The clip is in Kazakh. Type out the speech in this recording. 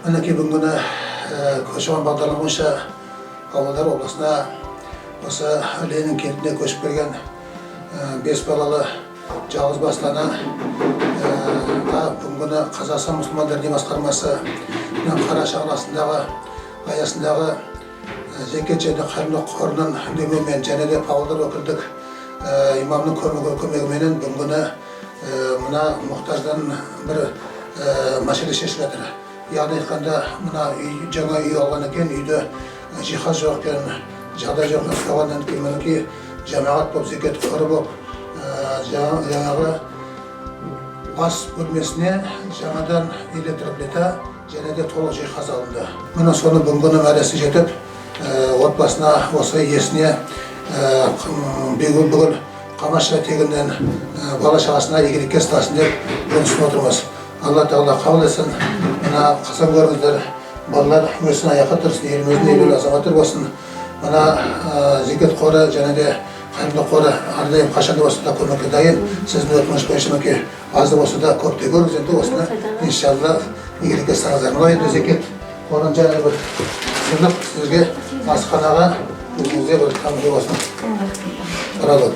Мінекей бүгін көші-қон бағдарлама бойынша Павлодар облысына осы Ленин кентіне көшіп келген 5 балалы жалғыз басты ана бүгін Қазақстан мұсылмандар діни басқармасы Қараша қаласындағы аясындағы зекет және қайырымдылық қорының демеуімен және де Павлодар өкілдік имамның көмегіменен бүгін мына мұқтаждан бір мәселе шешіліп жатыр. Яғни айтқанда мына жаңа үй алған екен, үйде жиһаз жоқ екен, жағдай жоқ болғаннан кейін мінекей жамағат болып зекет қоры болып жаңағы бас бөлмесіне жаңадан электроплита және де толық жиһаз алынды. Міне соны бүгін мәресі жетіп, отбасына осы иесіне бүгін Қамаша тегінен бала шағасына игілікке ұстасын деп үнсіп отырмыз. Алла Тағала қабыл етсін. Мына қасам көріңіздер, балалар өсін аяққа тұрсын, еліміздің елеулі азаматтар болсын. Мына зекет қоры және де қайырымдылық қоры әрдайым қашанда болса да көмекке дайын. Сіздің өтініш бойынша мінекей аз да болса да көп те көріңіз, енді осыны иншалла игілікке ұстаңыздар. Мына енді зекет қорын жаңа бір сыйлық сізге асханаға өзіңізге бір тамыр болсын. Разы